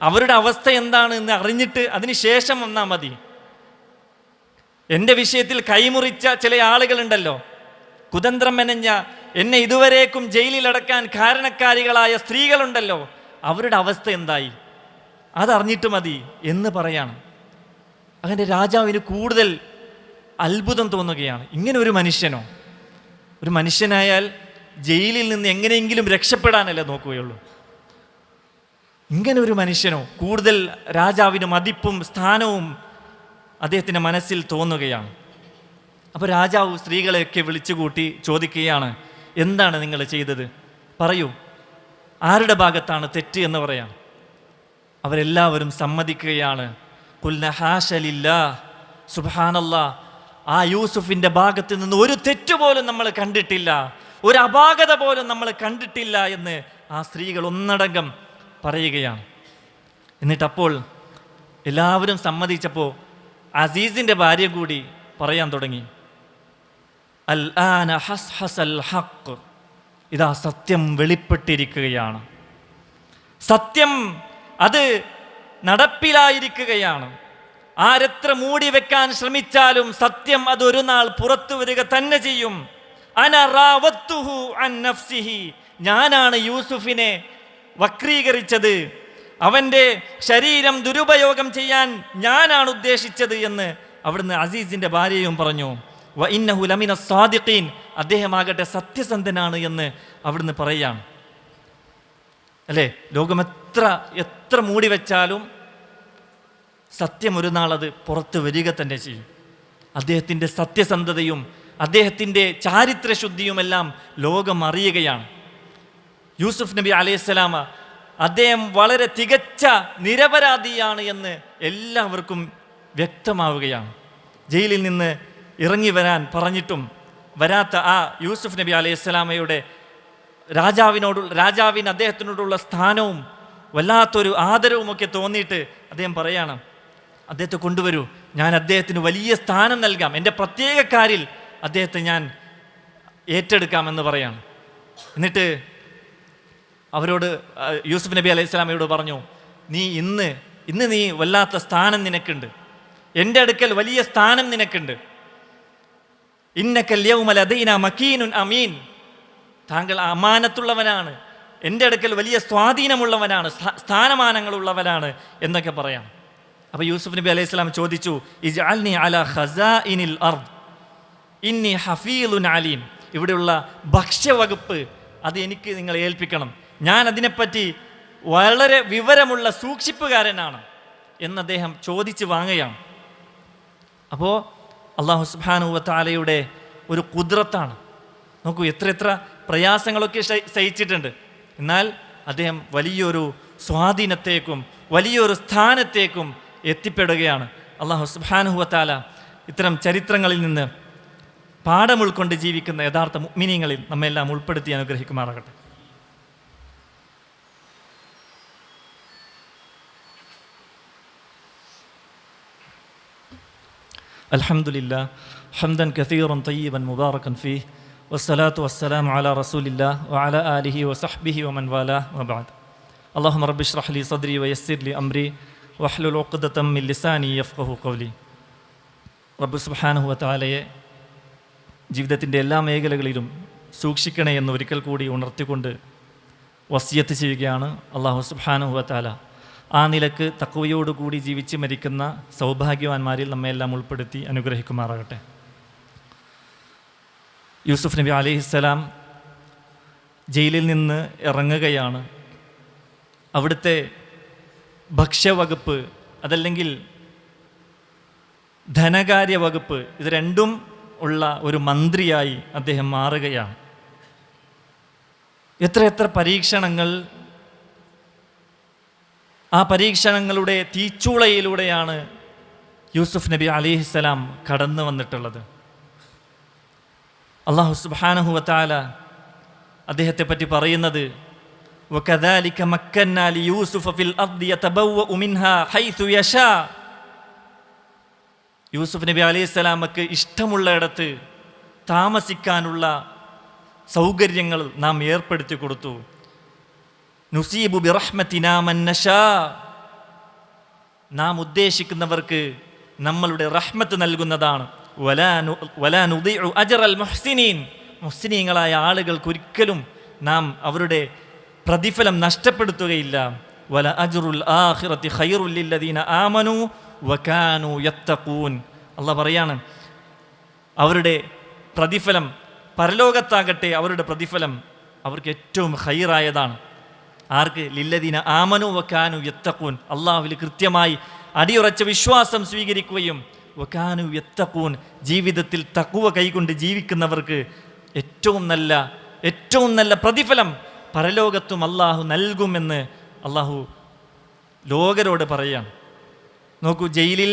അവരുടെ അവസ്ഥ എന്താണ് എന്ന് അറിഞ്ഞിട്ട് അതിന് ശേഷം വന്നാൽ മതി. എൻ്റെ വിഷയത്തിൽ കൈമുറിച്ച ചില ആളുകളുണ്ടല്ലോ, കുതന്ത്രം മെനഞ്ഞ, എന്നെ ഇതുവരേക്കും ജയിലിലടക്കാൻ കാരണക്കാരികളായ സ്ത്രീകളുണ്ടല്ലോ, അവരുടെ അവസ്ഥ എന്തായി അതറിഞ്ഞിട്ട് മതി എന്ന് പറയാണ്. അങ്ങനെ രാജാവിന് കൂടുതൽ അത്ഭുതം തോന്നുകയാണ്. ഇങ്ങനെ ഒരു മനുഷ്യനോ, ഒരു മനുഷ്യനായാൽ ജയിലിൽ നിന്ന് എങ്ങനെയെങ്കിലും രക്ഷപ്പെടാനല്ലേ നോക്കുകയുള്ളൂ. ഇങ്ങനെ ഒരു മനുഷ്യനോ, കൂടുതൽ രാജാവിന് മതിപ്പും സ്ഥാനവും അദ്ദേഹത്തിൻ്റെ മനസ്സിൽ തോന്നുകയാണ്. അപ്പോൾ രാജാവ് സ്ത്രീകളെയൊക്കെ വിളിച്ചുകൂട്ടി ചോദിക്കുകയാണ്, എന്താണ് നിങ്ങൾ ചെയ്തത്, പറയൂ, ആരുടെ ഭാഗത്താണ് തെറ്റ് എന്ന് പറയാം. അവരെല്ലാവരും സമ്മതിക്കുകയാണ്. ഖുൽന ഹാശ ലില്ലാഹ്, സുബ്ഹാനല്ലാഹ്, ആ യൂസുഫിൻ്റെ ഭാഗത്ത് നിന്ന് ഒരു തെറ്റുപോലും നമ്മൾ കണ്ടിട്ടില്ല, ഒരു അപാകത പോലും നമ്മൾ കണ്ടിട്ടില്ല എന്ന് ആ സ്ത്രീകൾ ഒന്നടങ്കം പറയുകയാണ്. എന്നിട്ടപ്പോൾ എല്ലാവരും സമ്മതിച്ചപ്പോൾ അസീസിൻ്റെ ഭാര്യ കൂടി പറയാൻ തുടങ്ങി, അൽ ആന ഹസ്ഹസൽ ഹഖ്, ഇതാ സത്യം വെളിപ്പെട്ടിരിക്കുകയാണ്, സത്യം അത് നടപ്പിലായിരിക്കുകയാണ്. ആരെത്ര മൂടി വെക്കാൻ ശ്രമിച്ചാലും സത്യം അതൊരു നാൾ പുറത്തു വരിക തന്നെ ചെയ്യും. അന റാവത്തുഹു അൻ നഫ്സിഹി, ഞാനാണ് യൂസുഫിനെ വക്രീകരിച്ചത്, അവൻ്റെ ശരീരം ദുരുപയോഗം ചെയ്യാൻ ഞാനാണ് ഉദ്ദേശിച്ചത് എന്ന് അവിടുന്ന് അസീസിൻ്റെ ഭാര്യയും പറഞ്ഞു. വ ഇന്നഹു ലമിന സാദിഖീൻ, അദ്ദേഹമാകട്ടെ സത്യസന്ധനാണ് എന്ന് അവിടുന്ന് പറയുകയാണ്. അല്ലേ, ലോകം എത്ര മൂടി വെച്ചാലും സത്യം ഒരു നാൾ അത് പുറത്ത് വരിക തന്നെ ചെയ്യും. അദ്ദേഹത്തിൻ്റെ സത്യസന്ധതയും അദ്ദേഹത്തിൻ്റെ ചാരിത്രശുദ്ധിയുമെല്ലാം ലോകം അറിയുകയാണ്. യൂസുഫ് നബി അലൈഹിസ്സലാം അദ്ദേഹം വളരെ തികച്ച നിരപരാധിയാണ് എന്ന് എല്ലാവർക്കും വ്യക്തമാവുകയാണ്. ജയിലിൽ നിന്ന് ഇറങ്ങി വരാൻ പറഞ്ഞിട്ടും വരാത്ത ആ യൂസുഫ് നബി അലൈഹിസ്സലാമയുടെ രാജാവിന് അദ്ദേഹത്തിനോടുള്ള സ്ഥാനവും വല്ലാത്തൊരു ആദരവുമൊക്കെ തോന്നിയിട്ട് അദ്ദേഹം പറയാണ്, അദ്ദേഹത്തെ കൊണ്ടുവരൂ, ഞാൻ അദ്ദേഹത്തിന് വലിയ സ്ഥാനം നൽകാം, എൻ്റെ പ്രത്യേകക്കാരിൽ അദ്ദേഹത്തെ ഞാൻ ഏറ്റെടുക്കാമെന്ന് പറയാണ്. എന്നിട്ട് അവരോട് യൂസുഫ് നബി അലൈഹി സ്വലാമയോട് പറഞ്ഞു, നീ ഇന്ന് നീ വല്ലാത്ത സ്ഥാനം നിനക്കുണ്ട്, എൻ്റെ അടുക്കൽ വലിയ സ്ഥാനം നിനക്കുണ്ട്. ഇന്നക്കൽ യൗമ ലദൈന മക്കീനുൻ അമീൻ, താങ്കൾ അമാനത്തുള്ളവനാണ്, എൻ്റെ അടുക്കൽ വലിയ സ്വാധീനമുള്ളവനാണ്, സ്ഥാനമാനങ്ങളുള്ളവനാണ് എന്നൊക്കെ പറയാം. അപ്പോൾ യൂസുഫ് നബി അലൈഹി സ്വലാം ചോദിച്ചു, ഇജ്അൽനി അലാ ഖസാഇനിൽ അർദ് ഇന്നി ഹഫീളുൻ അലീം, ഇവിടെയുള്ള ഭക്ഷ്യവകുപ്പ് അത് എനിക്ക് നിങ്ങൾ ഏൽപ്പിക്കണം, ഞാൻ അതിനെപ്പറ്റി വളരെ വിവരമുള്ള സൂക്ഷിപ്പുകാരനാണ് എന്ന് അദ്ദേഹം ചോദിച്ച് വാങ്ങുകയാണ്. അപ്പോൾ അല്ലാഹു സുബ്ഹാനഹു വ തആലയുടെ ഒരു ഖുദ്റത്താണ്. നോക്കൂ, എത്ര പ്രയാസങ്ങളൊക്കെ സഹിച്ചിട്ടുണ്ട്, എന്നാൽ അദ്ദേഹം വലിയൊരു സ്വാധീനത്തേക്കും വലിയൊരു സ്ഥാനത്തേക്കും എത്തിപ്പെടുകയാണ്. അല്ലാഹു സുബ്ഹാനഹു വ തആല ഇത്തരം ചരിത്രങ്ങളിൽ നിന്ന് പാഠം ഉൾക്കൊണ്ട് ജീവിക്കുന്ന യഥാർത്ഥ മുഅ്മിനീങ്ങളിൽ നമ്മെല്ലാം ഉൾപ്പെടുത്തി അനുഗ്രഹിക്കുമാറാകട്ടെ. അൽഹംദുലില്ലാ ഹംദൻ കസീറൻ തയ്യിബൻ മുബാറകൻ ഫീഹ് വസ്സലാത്തു വസ്സലാമു അലാ റസൂലില്ലാ വഅലാ ആലിഹി വസഹ്ബിഹി വമൻ വാലാ വബഅദ്. അല്ലാഹുമ്മ റബ്ബി ഇശ്റഹ് ലി സദ്രി വയസ്സിർ ലി അംരി വഹ്ലുൽ ഉഖ്ദതം മിൻ ലിസാനി യഫ്ഖഹു ഖൗലി. റബ്ബ് സുബ്ഹാനഹു വതആലയെ ജീവിതത്തിൻ്റെ എല്ലാ മേഖലകളിലും സൂക്ഷിക്കണേ എന്ന് ഒരിക്കൽ കൂടി ഉണർത്തിക്കൊണ്ട് വസിയത്ത് ചെയ്യുകയാണ്. അല്ലാഹു സുബ്ഹാനഹു വതആല ആ നിലക്ക് തഖ്വയോടുകൂടി ജീവിച്ച് മരിക്കുന്ന സൗഭാഗ്യവാന്മാരിൽ നമ്മയെല്ലാം ഉൾപ്പെടുത്തി അനുഗ്രഹിക്കുമാറാകട്ടെ. യൂസുഫ് നബി അലൈഹിസ്സലാം ജയിലിൽ നിന്ന് ഇറങ്ങുകയാണ്. അവിടുത്തെ ഭക്ഷ്യവകുപ്പ് അതല്ലെങ്കിൽ ധനകാര്യ വകുപ്പ്, ഇത് രണ്ടും ഉള്ള ഒരു മന്ത്രിയായി അദ്ദേഹം മാറുകയാണ്. എത്രയെത്ര പരീക്ഷണങ്ങൾ, ആ പരീക്ഷണങ്ങളുടെ തീച്ചൂളയിലൂടെയാണ് യൂസുഫ് നബി അലൈഹിസ്സലാം കടന്നു വന്നിട്ടുള്ളത്. അല്ലാഹു സുബ്ഹാനഹു വതആല അദ്ദേഹത്തെ പറ്റി പറയുന്നത് വകദാലിക മക്കന്നാ ലിയൂസുഫ ഫിൽ അർദി യതബവ്വഉ മിൻഹാ ഹൈതു യശാ. യൂസുഫ് നബി അലൈഹിസ്സലാമക്ക് ഇഷ്ടമുള്ളയിടത്ത് താമസിക്കാനുള്ള സൗകര്യങ്ങൾ നാം ഏർപ്പെടുത്തി കൊടുത്തു. നുസീബു ബിറഹ്മതിനാ മൻ നശാ, നാം ഉദ്ദേശിക്കുന്നവർക്ക് നമ്മളുടെ റഹ്മത്ത് നൽകുന്നതാണ്. വലാ നുദീഉ അജ്റൽ മുഹ്സിനീൻ, മുഹ്സിനീങ്ങളായ ആളുകൾക്ക് ഒരിക്കലും നാം അവരുടെ പ്രതിഫലം നഷ്ടപ്പെടുത്തുകയില്ല. വല അജ്റുൽ ആഖിറതി ഖൈറുൽ ലില്ലദീന ആമനൂ വകാനൂ യത്തഖൂൻ. അല്ലാഹ് പറയാണ്, അവരുടെ പ്രതിഫലം പരലോകത്താകട്ടെ, അവരുടെ പ്രതിഫലം അവർക്ക് ഏറ്റവും ഖൈറായതാണ്. ആർക്ക്? ലില്ലദീന ആമനു വകാനു യത്തഖൂൻ, അള്ളാഹുവിൽ കൃത്യമായി അടിയുറച്ച വിശ്വാസം സ്വീകരിക്കുകയും വകാനു യത്തഖൂൻ, ജീവിതത്തിൽ തഖ്വ കൈകൊണ്ട് ജീവിക്കുന്നവർക്ക് ഏറ്റവും നല്ല പ്രതിഫലം പരലോകത്തും അള്ളാഹു നൽകുമെന്ന് അള്ളാഹു ലോകരോട് പറയാം. നോക്കൂ, ജയിലിൽ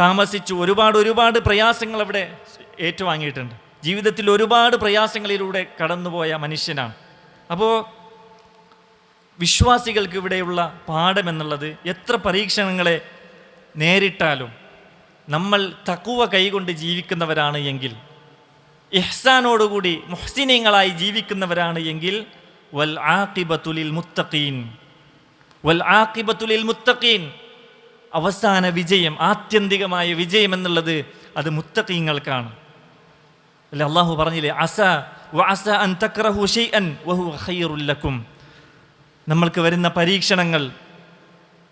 താമസിച്ചു ഒരുപാട് പ്രയാസങ്ങൾ അവിടെ ഏറ്റുവാങ്ങിയിട്ടുണ്ട്. ജീവിതത്തിൽ ഒരുപാട് പ്രയാസങ്ങളിലൂടെ കടന്നുപോയ മനുഷ്യനാണ്. അപ്പോൾ വിശ്വാസികൾക്ക് ഇവിടെയുള്ള പാഠമെന്നുള്ളത്, എത്ര പരീക്ഷണങ്ങളെ നേരിട്ടാലും നമ്മൾ തഖ്വ കൈകൊണ്ട് ജീവിക്കുന്നവരാണ് എങ്കിൽ, ഇഹ്സാനോടുകൂടി മുഹ്സിനീങ്ങളായി ജീവിക്കുന്നവരാണ് എങ്കിൽ, വൽ ആഖിബത്തു ലിൽ മുത്തഖീൻ, അവസാന വിജയം, ആത്യന്തികമായ വിജയം എന്നുള്ളത് അത് മുത്തഖീങ്ങൾക്കാണ്. അല്ലെ, അള്ളാഹു പറഞ്ഞില്ലേ, അസ അൻ തക്റഹു ശൈഅൻ വഹുവ ഖൈറുൽ ലക്കും. നമ്മൾക്ക് വരുന്ന പരീക്ഷണങ്ങൾ,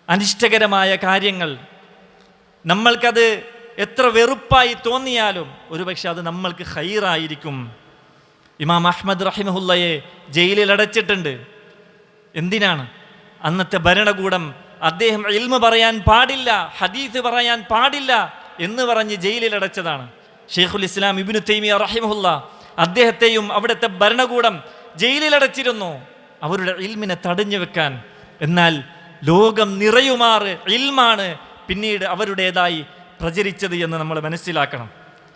അനിഷ്ടകരമായ കാര്യങ്ങൾ, നമ്മൾക്കത് എത്ര വെറുപ്പായി തോന്നിയാലും ഒരുപക്ഷെ അത് നമ്മൾക്ക് ഖൈറായിരിക്കും. ഇമാം അഹ്മദ് റഹിമഹുല്ലയെ ജയിലിൽ അടച്ചിട്ടുണ്ട്. എന്തിനാണ്? അന്നത്തെ ഭരണകൂടം അദ്ദേഹം ഇൽമ് പറയാൻ പാടില്ല, ഹദീസ് പറയാൻ പാടില്ല എന്ന് പറഞ്ഞ് ജയിലിൽ അടച്ചതാണ്. ഷെയ്ഖുൽ ഇസ്ലാം ഇബ്നു തൈമിയ റഹിമഹുല്ല അദ്ദേഹത്തെയും അവിടുത്തെ ഭരണകൂടം ജയിലിലടച്ചിരുന്നു, അവരുടെ ഇൽമിനെ തടഞ്ഞു വെക്കാൻ. എന്നാൽ ലോകം നിറയുമാറ് ഇൽമാണ് പിന്നീട് അവരുടേതായി പ്രചരിച്ചത് എന്ന് നമ്മൾ മനസ്സിലാക്കണം.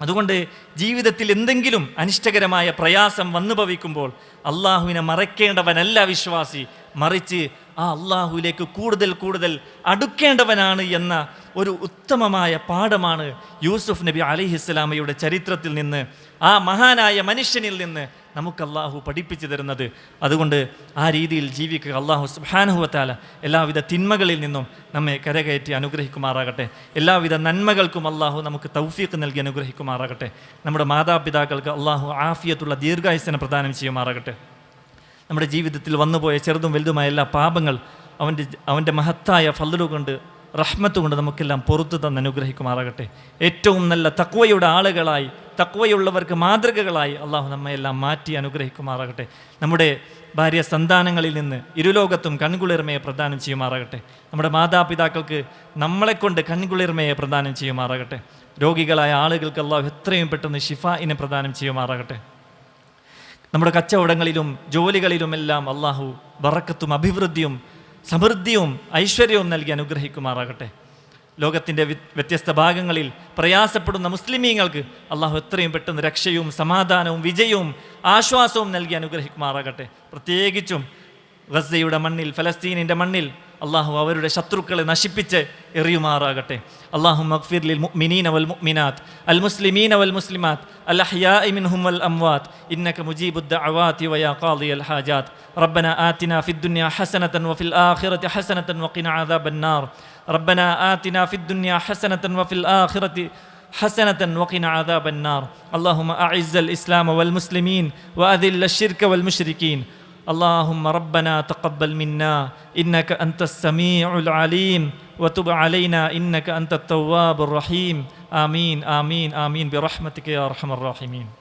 അതുകൊണ്ട് ജീവിതത്തിൽ എന്തെങ്കിലും അനിഷ്ടകരമായ പ്രയാസം വന്നു ഭവിക്കുമ്പോൾ അള്ളാഹുവിനെ മറക്കേണ്ടവനല്ല വിശ്വാസി, മറിച്ച് ആ അള്ളാഹുവിലേക്ക് കൂടുതൽ അടുക്കേണ്ടവനാണ് എന്ന ഒരു ഉത്തമമായ പാഠമാണ് യൂസുഫ് നബി അലൈഹിസ്സലാമയുടെ ചരിത്രത്തിൽ നിന്ന്, ആ മഹാനായ മനുഷ്യനിൽ നിന്ന് നമുക്ക് അള്ളാഹു പഠിപ്പിച്ചു തരുന്നത്. അതുകൊണ്ട് ആ രീതിയിൽ ജീവിക്കുക. അള്ളാഹു സുബ്ഹാനഹു വതആല എല്ലാവിധ തിന്മകളിൽ നിന്നും നമ്മെ കരകയറ്റി അനുഗ്രഹിക്കുമാറാകട്ടെ. എല്ലാവിധ നന്മകൾക്കും അള്ളാഹു നമുക്ക് തൗഫീഖ് നൽകി അനുഗ്രഹിക്കുമാറാകട്ടെ. നമ്മുടെ മാതാപിതാക്കൾക്ക് അള്ളാഹു ആഫിയത്തുള്ള ദീർഘായുസ്സനെ പ്രദാനം ചെയ്യുമാറാകട്ടെ. നമ്മുടെ ജീവിതത്തിൽ വന്നുപോയ ചെറുതും വലുതുമായ എല്ലാ പാപങ്ങൾ അവൻ്റെ മഹത്തായ ഫദ്ലു കൊണ്ട്, റഹ്മത്ത് കൊണ്ട് നമുക്കെല്ലാം പുറത്തു തന്ന് അനുഗ്രഹിക്കുമാറാകട്ടെ. ഏറ്റവും നല്ല തഖ്വയുടെ ആളുകളായി, തഖ്വയുള്ളവർക്ക് മാതൃകകളായി അള്ളാഹു നമ്മയെല്ലാം മാറ്റി അനുഗ്രഹിക്കുമാറാകട്ടെ. നമ്മുടെ ഭാര്യ സന്താനങ്ങളിൽ നിന്ന് ഇരുലോകത്തും കൺകുളിർമയെ പ്രദാനം ചെയ്യുമാറാകട്ടെ. നമ്മുടെ മാതാപിതാക്കൾക്ക് നമ്മളെക്കൊണ്ട് കൺകുളിർമയെ പ്രദാനം ചെയ്യുമാറാകട്ടെ. രോഗികളായ ആളുകൾക്ക് അള്ളാഹു എത്രയും പെട്ടെന്ന് ഷിഫാഇനെ പ്രദാനം ചെയ്യുമാറാകട്ടെ. നമ്മുടെ കച്ചവടങ്ങളിലും ജോലികളിലുമെല്ലാം അള്ളാഹു ബറക്കത്തും അഭിവൃദ്ധിയും സമൃദ്ധിയും ഐശ്വര്യവും നൽകി അനുഗ്രഹിക്കുമാറാകട്ടെ. ലോകത്തിൻ്റെ വ്യത്യസ്ത ഭാഗങ്ങളിൽ പ്രയാസപ്പെടുന്ന മുസ്ലിമീങ്ങൾക്ക് അള്ളാഹു എത്രയും പെട്ടെന്ന് രക്ഷയും സമാധാനവും വിജയവും ആശ്വാസവും നൽകി അനുഗ്രഹിക്കുമാറാകട്ടെ. പ്രത്യേകിച്ചും ഗസയുടെ മണ്ണിൽ, ഫലസ്തീനിൻ്റെ മണ്ണിൽ അള്ളാഹു അവരുടെ ശത്രുക്കളെ നശിപ്പിച്ച് എറിയുമാറാകട്ടെ. അല്ലാഹുമ്മ ഗ്ഫിർ ലിൽ മുഅ്മിനീന വൽ മുഅ്മിനാത്ത് അൽ മുസ്ലിമീന വൽ മുസ്ലിമാത്ത് അൽ അഹ്യാഇ മിൻഹും വൽ അംവാത്ത് ഇന്നക മുജീബുദ് ദഅവാതി വയാ ഖാദിയൽ ഹാജാത്ത്. റബ്ബനാ ആതിനാ ഫിദ് ദുനിയാ ഹസനതൻ വഫിൽ ആഖിറതി ഹസനതൻ വഖിനാ അദാബൻ നാർ. റബ്ബനാ ആതിനാ ഫിദ് ദുനിയാ ഹസനതൻ വഫിൽ ആഖിറതി حسنة وقنا عذاب النار. اللهم أعز الإسلام والمسلمين وأذل الشرك والمشركين. اللهم ربنا تقبل منا إنك أنت السميع العليم وتب علينا إنك أنت التواب الرحيم. آمين آمين آمين برحمتك يا أرحم الراحمين.